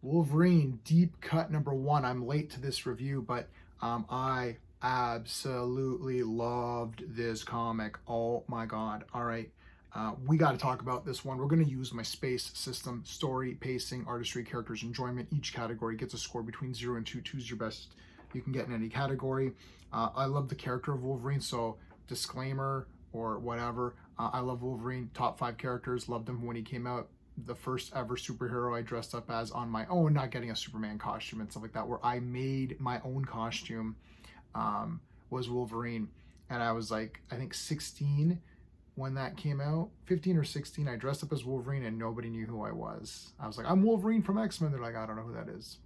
Wolverine deep cut #1. I'm late to this review, but I absolutely loved this comic. Oh my god. All right, we got to talk about this one. We're going to use my space system: story, pacing, artistry, characters, enjoyment. Each category gets a score between 0 and 2. 2 is your best you can get in any category. I love the character of Wolverine, so disclaimer or whatever, I love Wolverine. Top 5 characters. Loved him when he came out. The first ever superhero I dressed up as on my own, not getting a Superman costume and stuff like that, where I made my own costume, was Wolverine. And I was like, I think 16 when that came out, 15 or 16. I dressed up as Wolverine and nobody knew who I was. I was like, I'm Wolverine from X-Men. They're like, I don't know who that is.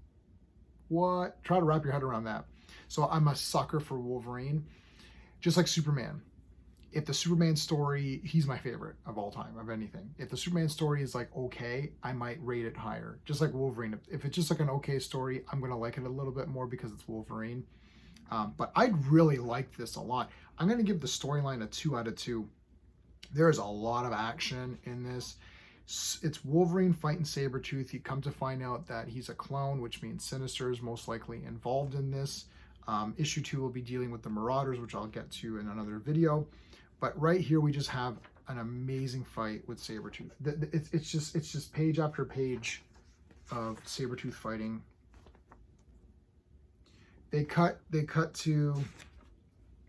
What? Try to wrap your head around that. So I'm a sucker for Wolverine, just like Superman. If the Superman story, he's my favorite of all time, of anything. If the Superman story is like okay, I might rate it higher. Just like Wolverine. If it's just like an okay story, I'm going to like it a little bit more because it's Wolverine. But I really liked this a lot. I'm going to give the storyline a 2 out of 2. There's a lot of action in this. It's Wolverine fighting Sabretooth. You come to find out that he's a clone, which means Sinister is most likely involved in this. Issue 2 will be dealing with the Marauders, which I'll get to in another video. But right here, we just have an amazing fight with Sabretooth. It's just page after page of Sabretooth fighting. They cut to,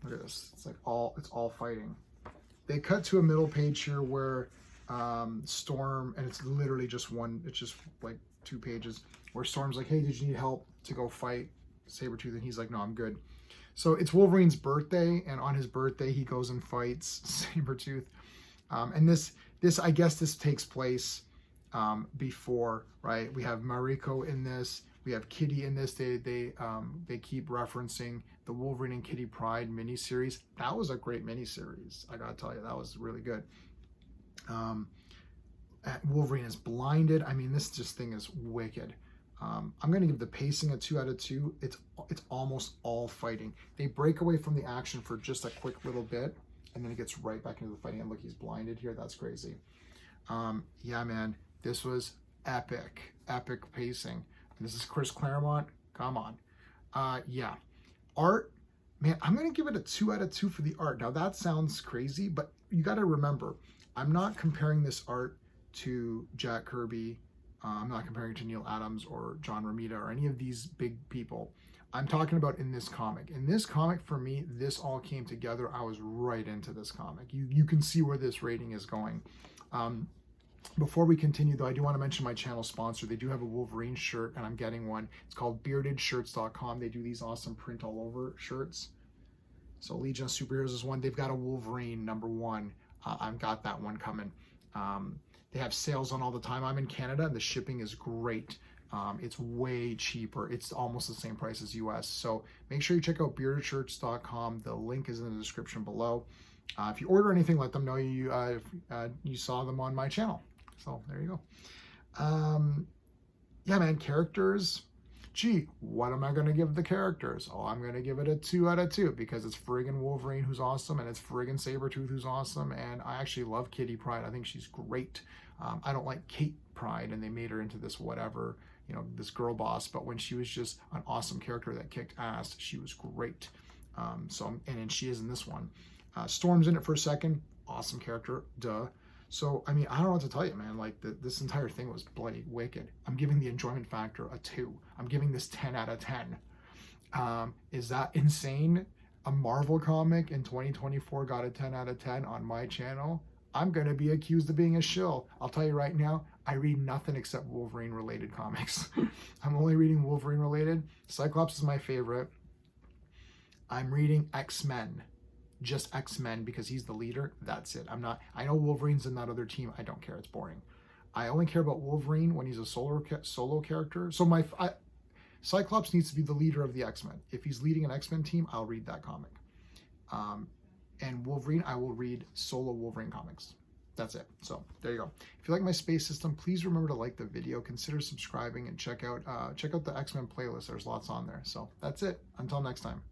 look at this. It's all fighting. They cut to a middle page here where Storm, and it's literally just one. It's just like 2 pages where Storm's like, "Hey, did you need help to go fight Sabretooth?" And he's like, "No, I'm good." So it's Wolverine's birthday, and on his birthday, he goes and fights Sabretooth. And this, I guess this takes place before, right? We have Mariko in this. We have Kitty in this. They keep referencing the Wolverine and Kitty Pryde miniseries. That was a great miniseries. I gotta tell you, that was really good. Wolverine is blinded. I mean, this thing is wicked. I'm going to give the pacing a 2 out of 2. It's almost all fighting. They break away from the action for just a quick little bit, and then it gets right back into the fighting. And look, he's blinded here. That's crazy. Yeah, man, this was epic pacing. And this is Chris Claremont. Come on. Yeah. Art, man, I'm going to give it a 2 out of 2 for the art. Now, that sounds crazy, but you got to remember, I'm not comparing this art to Jack Kirby. I'm not comparing it to Neil Adams or John Romita or any of these big people. I'm talking about in this comic. In this comic, for me, this all came together. I was right into this comic. You can see where this rating is going. Before we continue, though, I do want to mention my channel sponsor. They do have a Wolverine shirt, and I'm getting one. It's called beardedshirts.com. They do these awesome print all over shirts. So Legion of Superheroes is one. They've got a Wolverine #1. I've got that one coming. They have sales on all the time. I'm in Canada, and the shipping is great. It's way cheaper. It's almost the same price as US. So make sure you check out beardedshirts.com. The link is in the description below. If you order anything, let them know you saw them on my channel. So there you go. Yeah, man, characters. Gee, what am I going to give the characters? Oh, I'm going to give it a 2 out of 2 because it's friggin' Wolverine, who's awesome, and it's friggin' Sabretooth, who's awesome, and I actually love Kitty Pryde. I think she's great. I don't like Kate Pryde, and they made her into this whatever, this girl boss, but when she was just an awesome character that kicked ass, she was great. And she is in this one. Storm's in it for a second. Awesome character, duh. So, I mean, I don't know what to tell you, man. Like, this entire thing was bloody wicked. I'm giving the enjoyment factor a 2. I'm giving this 10 out of 10. Is that insane? A Marvel comic in 2024 got a 10 out of 10 on my channel. I'm going to be accused of being a shill. I'll tell you right now, I read nothing except Wolverine-related comics. I'm only reading Wolverine-related. Cyclops is my favorite. I'm reading X-Men. Just X-Men because he's the leader. That's it. I know Wolverine's in that other team. I don't care. It's boring. I only care about Wolverine when he's a solo character. So Cyclops needs to be the leader of the X-Men. If he's leading an X-Men team, I'll read that comic. And Wolverine, I will read solo Wolverine comics. That's it. So there you go. If you like my space system, please remember to like the video, consider subscribing, and check out the X-Men playlist. There's lots on there. So that's it. Until next time.